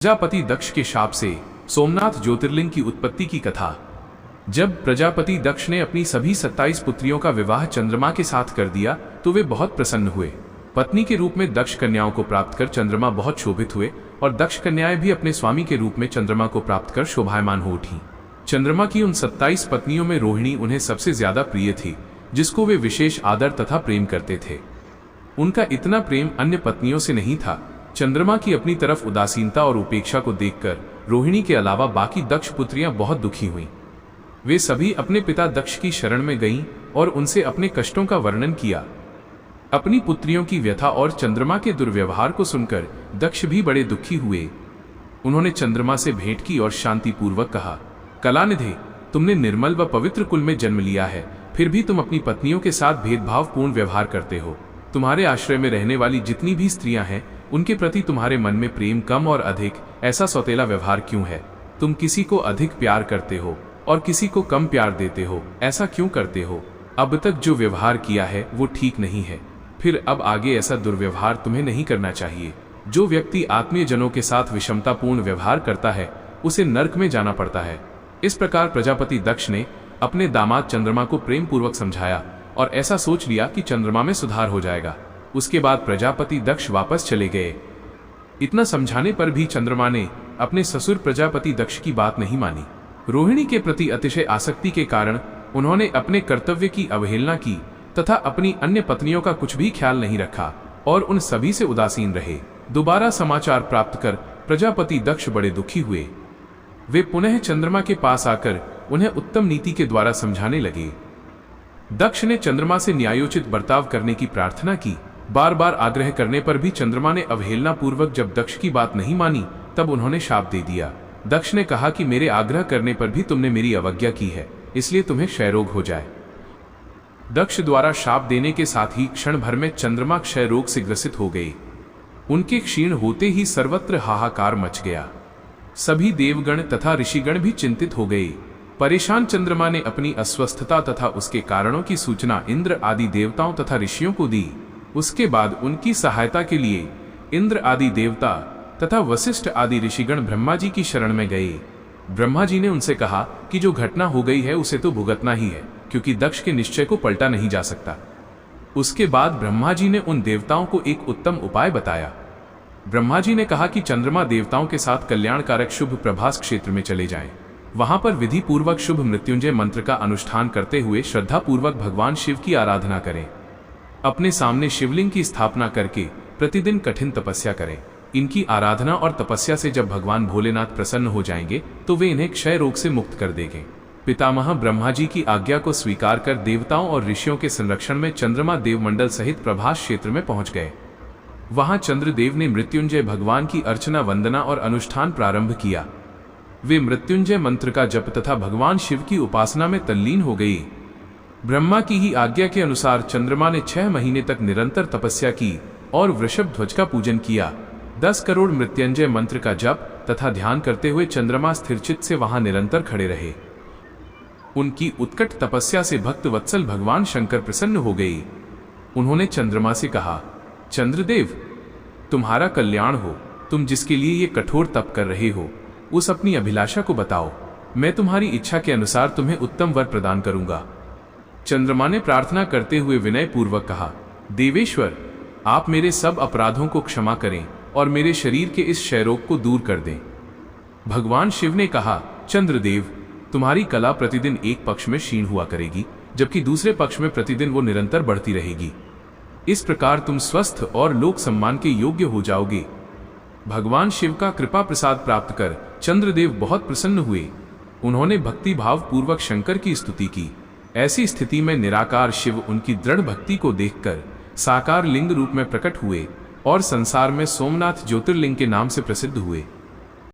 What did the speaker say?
प्रजापति दक्ष के शाप से सोमनाथ ज्योतिर्लिंग की उत्पत्ति की कथा। जब प्रजापति दक्ष ने अपनी सभी 27 पुत्रियों का विवाह चंद्रमा के साथ कर दिया तो वे बहुत प्रसन्न हुए। पत्नी के रूप में दक्ष कन्याओं को प्राप्त कर चंद्रमा बहुत शोभित हुए और दक्ष कन्याएं भी अपने स्वामी के रूप में चंद्रमा को प्राप्त कर शोभायमान हो उठी। चंद्रमा की उन 27 पत्नियों में रोहिणी उन्हें सबसे ज्यादा प्रिय थी, जिसको वे विशेष आदर तथा प्रेम करते थे। उनका इतना प्रेम अन्य पत्नियों से नहीं था। चंद्रमा की अपनी तरफ उदासीनता और उपेक्षा को देखकर रोहिणी के अलावा बाकी दक्ष पुत्रियां बहुत दुखी हुईं। वे सभी अपने पिता दक्ष की शरण में गईं और उनसे अपने कष्टों का वर्णन किया। अपनी पुत्रियों की व्यथा और चंद्रमा के दुर्व्यवहार को सुनकर दक्ष भी बड़े दुखी हुए। उन्होंने चंद्रमा से भेंट की और शांतिपूर्वक कहा, कलानिधे, तुमने निर्मल व पवित्र कुल में जन्म लिया है, फिर भी तुम अपनी पत्नियों के साथ भेदभावपूर्ण व्यवहार करते हो। तुम्हारे आश्रय में रहने वाली जितनी भी स्त्रियां हैं, उनके प्रति तुम्हारे मन में प्रेम कम और अधिक ऐसा सौतेला व्यवहार क्यों है? तुम किसी को अधिक प्यार करते हो और किसी को कम प्यार देते हो, ऐसा क्यों करते हो? अब तक जो व्यवहार किया है वो ठीक नहीं है, फिर अब आगे ऐसा दुर्व्यवहार तुम्हें नहीं करना चाहिए। जो व्यक्ति आत्मीय जनों के साथ विषमतापूर्ण व्यवहार करता है उसे नरक में जाना पड़ता है। इस प्रकार प्रजापति दक्ष ने अपने दामाद चंद्रमा को प्रेम पूर्वक समझाया और ऐसा सोच लिया कि चंद्रमा में सुधार हो जाएगा। उसके बाद प्रजापति दक्ष वापस चले गए। इतना समझाने पर भी चंद्रमा ने अपने ससुर प्रजापति दक्ष की बात नहीं मानी। रोहिणी के प्रति अतिशय आसक्ति के कारण उन्होंने अपने कर्तव्य की अवहेलना की तथा अपनी अन्य पत्नियों का कुछ भी ख्याल नहीं रखा और उन सभी से उदासीन रहे। दोबारा समाचार प्राप्त कर प्रजापति दक्ष बड़े दुखी हुए। वे पुनः चंद्रमा के पास आकर उन्हें उत्तम नीति के द्वारा समझाने लगे। दक्ष ने चंद्रमा से न्यायोचित बर्ताव करने की प्रार्थना की। बार बार आग्रह करने पर भी चंद्रमा ने अवहेलना पूर्वक जब दक्ष की बात नहीं मानी तब उन्होंने शाप दे दिया। दक्ष ने कहा कि मेरे आग्रह करने पर भी तुमने मेरी अवज्ञा की है, इसलिए तुम्हें क्षय रोग हो जाए। दक्ष द्वारा शाप देने के साथ ही क्षण भर में चंद्रमा क्षय रोग से ग्रसित हो गए। उनके क्षीण होते ही सर्वत्र हाहाकार मच गया। सभी देवगण तथा ऋषिगण भी चिंतित हो गए। परेशान चंद्रमा ने अपनी अस्वस्थता तथा उसके कारणों की सूचना इंद्र आदि देवताओं तथा ऋषियों को दी। उसके बाद उनकी सहायता के लिए इंद्र आदि देवता तथा वशिष्ठ आदि ऋषिगण ब्रह्मा जी की शरण में गए। ब्रह्मा जी ने उनसे कहा कि जो घटना हो गई है उसे तो भुगतना ही है, क्योंकि दक्ष के निश्चय को पलटा नहीं जा सकता। उसके बाद ब्रह्मा जी ने उन देवताओं को एक उत्तम उपाय बताया। ब्रह्मा जी ने कहा कि चंद्रमा देवताओं के साथ कल्याणकारक शुभ प्रभास क्षेत्र में चले जाएं। वहां पर विधि पूर्वक शुभ मृत्युंजय मंत्र का अनुष्ठान करते हुए श्रद्धा पूर्वक भगवान शिव की आराधना करें। अपने सामने शिवलिंग की स्थापना करके प्रतिदिन कठिन तपस्या करें। इनकी आराधना और तपस्या से जब भगवान भोलेनाथ प्रसन्न हो जाएंगे तो वे इन्हें क्षय रोग से मुक्त कर देंगे। पितामह ब्रह्मा जी की आज्ञा को स्वीकार कर देवताओं और ऋषियों के संरक्षण में चंद्रमा देवमंडल सहित प्रभास क्षेत्र में पहुंच गए। वहां चंद्रदेव ने मृत्युंजय भगवान की अर्चना, वंदना और अनुष्ठान प्रारंभ किया। वे मृत्युंजय मंत्र का जप तथा भगवान शिव की उपासना में तल्लीन हो गई। ब्रह्मा की ही आज्ञा के अनुसार चंद्रमा ने 6 महीने तक निरंतर तपस्या की और वृषभ ध्वज का पूजन किया। 10 करोड़ मृत्युंजय मंत्र का जप तथा ध्यान करते हुए चंद्रमा स्थिरचित्त से वहां निरंतर खड़े रहे। उनकी उत्कट तपस्या से भक्त वत्सल भगवान शंकर प्रसन्न हो गए। उन्होंने चंद्रमा से कहा, चंद्रदेव, तुम्हारा कल्याण हो। तुम जिसके लिए ये कठोर तप कर रहे हो उस अपनी अभिलाषा को बताओ। मैं तुम्हारी इच्छा के अनुसार तुम्हें उत्तम वर प्रदान करूंगा। चंद्रमा ने प्रार्थना करते हुए विनय पूर्वक कहा, देवेश्वर, आप मेरे सब अपराधों को क्षमा करें और मेरे शरीर के इस क्षय रोग को दूर कर दें। भगवान शिव ने कहा, चंद्रदेव, तुम्हारी कला प्रतिदिन एक पक्ष में क्षीण हुआ करेगी, जबकि दूसरे पक्ष में प्रतिदिन वो निरंतर बढ़ती रहेगी। इस प्रकार तुम स्वस्थ और लोक सम्मान के योग्य हो जाओगे। भगवान शिव का कृपा प्रसाद प्राप्त कर चंद्रदेव बहुत प्रसन्न हुए। उन्होंने भक्ति भाव पूर्वक शंकर की स्तुति की। ऐसी स्थिति में निराकार शिव उनकी दृढ़ भक्ति को देखकर साकार लिंग रूप में प्रकट हुए और संसार में सोमनाथ ज्योतिर्लिंग के नाम से प्रसिद्ध हुए।